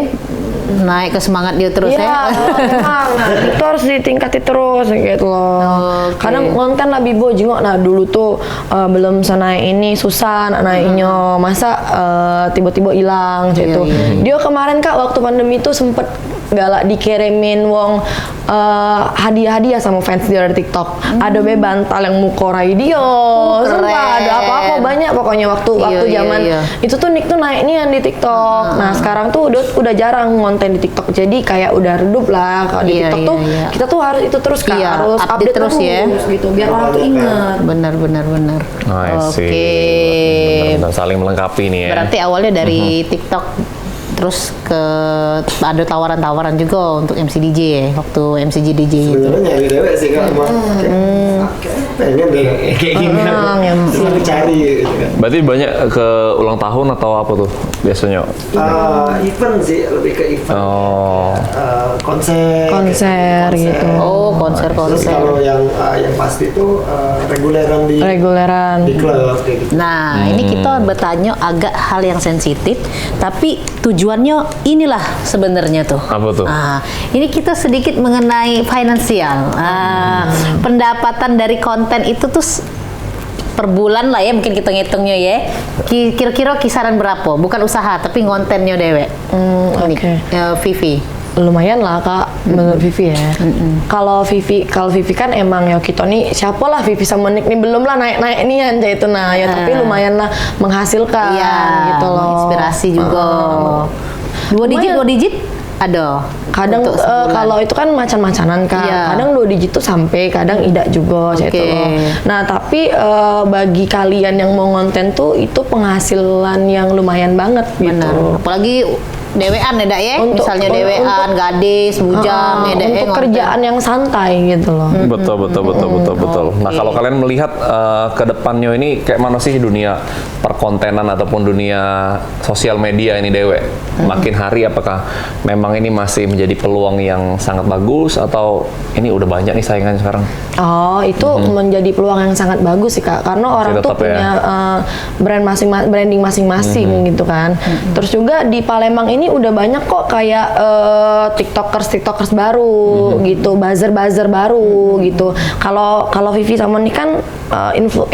naik ke semangat dia terus Iya, memang. Itu harus ditingkati terus gitu loh. Oke. Kadang konten lah Bibo jengok. Nah dulu tuh belum naik ini susah naiknya. Masa tiba-tiba hilang gitu. Iya. Dia kemarin Kak waktu pandemi itu sempet galak dikirimin wong hadiah-hadiah sama fans dia dari TikTok. Ada bantal yang mukorai dia. Sumpah, ada apa-apa banyak pokoknya waktu zaman itu tuh Nick tuh naik nih di TikTok. Nah, sekarang tuh udah jarang ngonten di TikTok. Jadi kayak udah redup lah. Kalau di TikTok tuh kita tuh harus itu terus kan, harus update terus ya. Gitu biar orang tuh ingat. Benar. Oke. Benar, saling melengkapi nih ya. Berarti awalnya dari TikTok terus ada tawaran-tawaran juga untuk MCDJ ya, waktu MCDJ itu. Sebenarnya nyari dewek sih Kak, pengen deh kayak gini yang cari gitu kan. Berarti banyak ke ulang tahun atau apa tuh biasanya? Event sih, lebih ke event. Konser gitu. Oh, konser. Terus kalau yang pasti itu reguleran di klub kayak gitu. Nah, ini kita bertanya agak hal yang sensitif, tapi tujuannya inilah sebenarnya tuh. Apa tuh? Ini kita sedikit mengenai finansial. Pendapatan dari konten itu tuh per bulan lah ya, mungkin kita ngitungnya ya. Kira-kira kisaran berapa? Bukan usaha, tapi kontennya dewek. Vivi. Lumayan lah Kak, menurut Vivi ya. Kalau Vivi kan emang ya kita nih siapa lah Vivi sama Nick nih belum lah naik nih itu ya tapi lumayan lah menghasilkan gitu loh. Inspirasi juga. Dua digit ada. Kadang kalau itu kan macan-macanan Kak. Kadang 2 digit tuh sampai, kadang tidak juga gitu loh. Nah, tapi bagi kalian yang mau ngonten tuh itu penghasilan yang lumayan banget gitu. Apalagi dewean ya Dak ya, misalnya dewean, gadis, bujang ya Dak. Untuk kerjaan yang santai gitu loh. Betul. Nah, kalau kalian melihat ke depannya ini kayak mana sih dunia perkontenan ataupun dunia sosial media ini dewek? Makin hari apakah memang ini masih menjadi peluang yang sangat bagus atau ini udah banyak nih saingannya sekarang? Itu menjadi peluang yang sangat bagus sih Kak, karena orang tuh punya branding masing-masing gitu kan. Terus juga di Palembang ini udah banyak kok kayak tiktokers baru gitu, buzzer baru gitu. Kalau Vivi sama Nick kan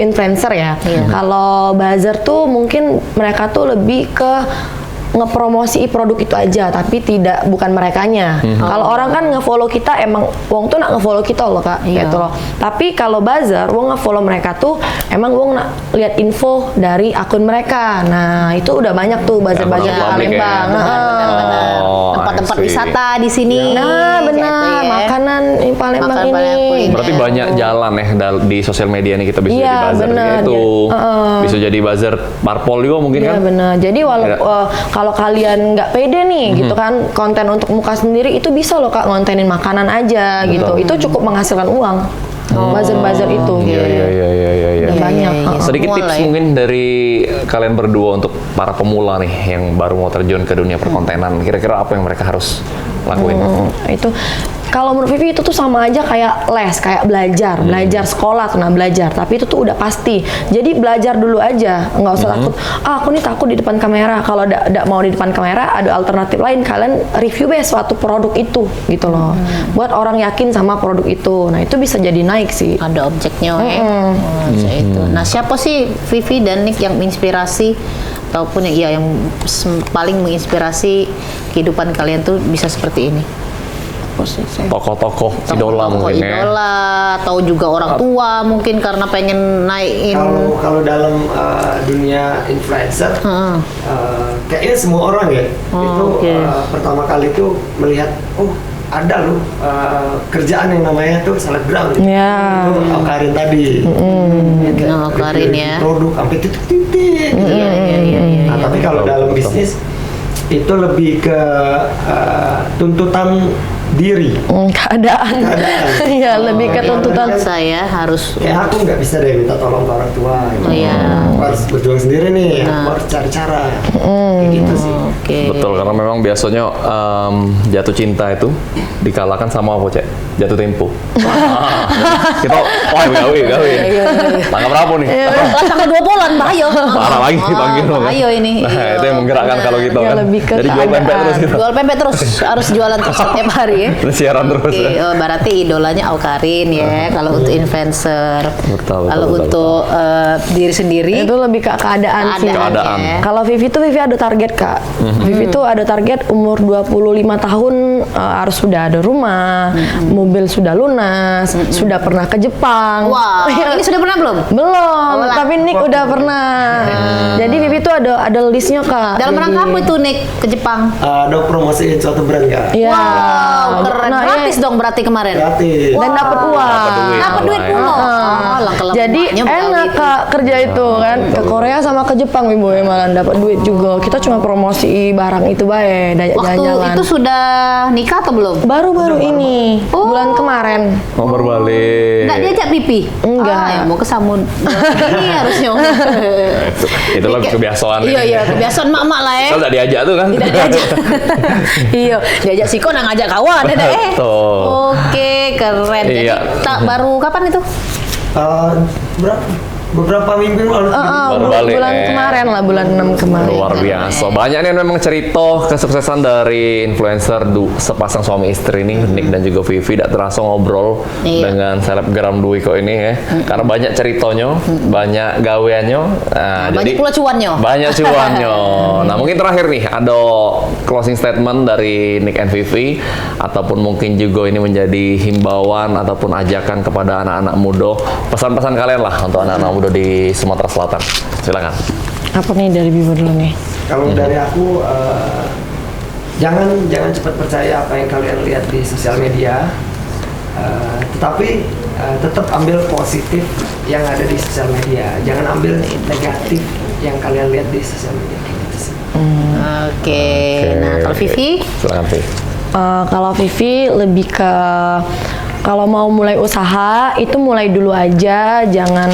influencer ya. Kalau buzzer tuh mungkin mereka tuh lebih ke ngepromosi produk itu aja, tapi bukan merekanya. Kalau orang kan ngefollow kita, emang wong tuh nak ngefollow kita loh Kak, gitu loh. Tapi kalau buzzer, wong ngefollow mereka tuh emang wong nak lihat info dari akun mereka. Nah, itu udah banyak tuh buzzer-buzzer di Palembang. Tempat-tempat wisata di sini. Nah, benar. Makanan di Palembang ini. Berarti banyak jalan ya di sosial media nih kita bisa jadi buzzer itu. Bisa jadi buzzer parpol juga mungkin kan? Iya, benar. Jadi kalau kalian nggak pede nih gitu kan konten untuk muka sendiri, itu bisa loh Kak ngontenin makanan aja gitu. Itu cukup menghasilkan uang. Buzzer itu. Iya. Banyak. Sedikit tips mungkin dari kalian berdua untuk para pemula nih yang baru mau terjun ke dunia perkontenan. Kira-kira apa yang mereka harus lakuin? Itu kalau menurut Vivi itu tuh sama aja kayak les, kayak belajar sekolah tuh belajar, tapi itu tuh udah pasti. Jadi belajar dulu aja, nggak usah takut. Aku nih takut di depan kamera. Kalau tidak mau di depan kamera, ada alternatif lain. Kalian review suatu produk itu, gitu loh. Buat orang yakin sama produk itu. Nah, itu bisa jadi naik sih. Ada objeknya itu. Nah, siapa sih Vivi dan Nick yang menginspirasi ataupun yang paling menginspirasi kehidupan kalian tuh bisa seperti ini? Tokoh-tokoh idola mungkin ya. Idola atau juga orang tua mungkin karena pengen naikin. Kalau dalam dunia influencer, kayaknya semua orang ya itu pertama kali itu melihat ada loh kerjaan yang namanya tuh selebgram. Itu Awkarin tadi. Awkarin ya. Produk sampai titik-titik. Nah, tapi kalau dalam bisnis itu lebih ke tuntutan diri, keadaan. Ya, lebih ke tuntutan. Saya harus kayak aku nggak bisa deh minta tolong ke orang tua gitu. Aku harus berjuang sendiri nih, aku harus cari cara kayak gitu sih. Betul, karena memang biasanya jatuh cinta itu dikalahkan sama apa, Cek? Jatuh tempo. Kita gawe. Tanggal berapa nih? Tanggal 2 bulan, bahaya. Parah lagi dipanggil. Bahaya ini. Nah, itu yang menggerakkan kalau gitu kan. Jadi jual pempek terus gitu. Jual pempek terus, harus jualan terus setiap hari. siaran terus Oke, ya. oh, berarti idolanya Awkarin ya kalau untuk influencer. Betul, Kalau betul, untuk diri sendiri Itu lebih ke keadaan sih. Keadaan. ya. Kalau Vivi tuh Vivi ada target Kak. Vivi tuh ada target umur 25 tahun harus sudah ada rumah, mobil sudah lunas, sudah pernah ke Jepang. Wah, ini sudah pernah belum? Belum, Oh, tapi Nick udah pernah. Jadi Vivi tuh ada listnya Kak. Dalam Jadi- rangka apa itu Nick ke Jepang? Ada promosiin suatu brand Kak. Iya. Wow, keren. Nah, Gratis iya. dong berarti kemarin. Gratis. Dan dapat uang. Dapat duit pula. Oh, langkah-langkah Jadi emaknya Betawi enak itu. Kak kerja itu kan ke Korea sama ke Jepang Ibu malah dapat duit juga. Kita cuma promosi barang itu bae Waktu jalan-jalan. itu sudah nikah atau belum? Baru-baru ini bulan kemarin. Mau berbalik. Enggak diajak pipi? Enggak. Ah, ya mau ke Samun. Ini harusnya. Itu lah kebiasaan. Iya, ini. iya, kebiasaan mak-mak lah ya. Kalau udah diajak tuh kan. Tidak diajak. Iya, diajak Siko nang ngajak kawan ada Betul. Oke, keren. Jadi Iya. tak baru kapan itu? Beberapa minggu lalu. Baru balik, bulan kemarin lah, bulan 6 kemarin. Luar biasa. Banyak nih memang cerita kesuksesan dari influencer sepasang suami istri ini, Nick dan juga Vivi. Tidak terasa ngobrol Iya. dengan selebgram Dwi kok ini ya. Karena banyak ceritanya, banyak gaweannya. Nah, Banyak jadi pula cuannya. Banyak cuannya. Nah, mungkin terakhir nih ada closing statement dari Nick and Vivi, ataupun mungkin juga ini menjadi himbauan ataupun ajakan kepada anak-anak muda. Pesan-pesan kalian lah untuk anak-anak muda di Sumatera Selatan. Silakan. Apa nih dari Bibo dulu nih? Kalau dari aku jangan cepat percaya apa yang kalian lihat di sosial media, tetapi tetap ambil positif yang ada di sosial media. Jangan ambil negatif yang kalian lihat di sosial media. Gitu sih. Oke. Nah, kalau Vivi? Silakan Vivi. Kalau Vivi lebih ke kalau mau mulai usaha itu mulai dulu aja, jangan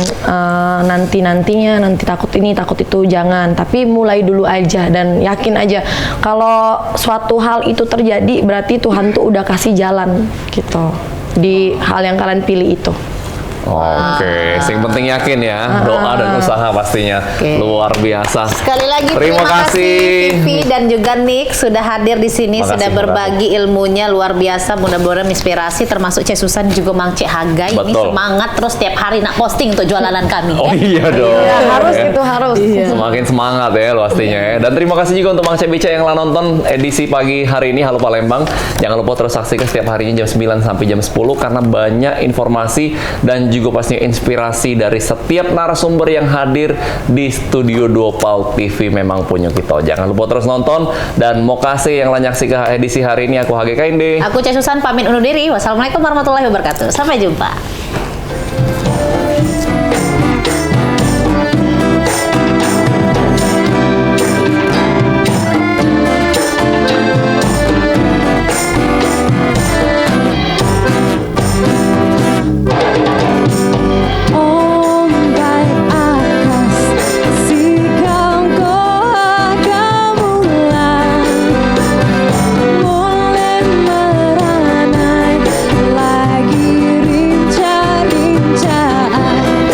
nanti-nantinya nanti takut ini takut itu, jangan, tapi mulai dulu aja dan yakin aja kalau suatu hal itu terjadi berarti Tuhan tuh udah kasih jalan gitu di hal yang kalian pilih itu. Oke, sing penting yakin ya, doa dan usaha pastinya. Oke. Luar biasa. Sekali lagi terima kasih. Vivi dan juga Nick sudah hadir di sini, Makasih, sudah berbagi ilmunya luar biasa, mudah-mudahan inspirasi termasuk Cek Susan juga Mang Cek Haga ini Betul. semangat terus tiap hari nak posting untuk jualanan kami. Oh ya. iya dong. Ya harus Ya. itu harus. Semakin semangat ya pastinya ya. Dan terima kasih juga untuk Mang Cek Bica yang telah nonton edisi pagi hari ini Halo Palembang. Jangan lupa terus saksikan setiap harinya jam 9 sampai jam 10 karena banyak informasi dan juga pastinya inspirasi dari setiap narasumber yang hadir di studio 2 PAUD TV memang punya kita. Jangan lupa terus nonton dan mau kasih yang lanyaksikan edisi hari ini aku Hage Kainde. Aku Cek Susan pamit undur diri. Wassalamualaikum warahmatullahi wabarakatuh. Sampai jumpa. Ombak akas sikang kohaga mulai meranai lagi rinca-rincaan.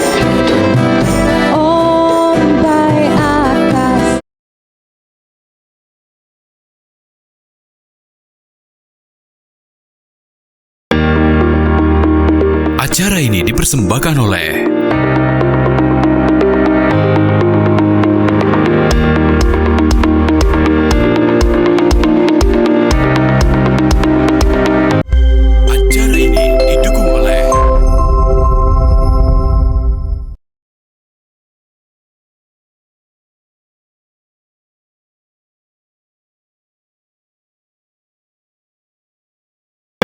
Ombak akas. Acara ini dipersembahkan oleh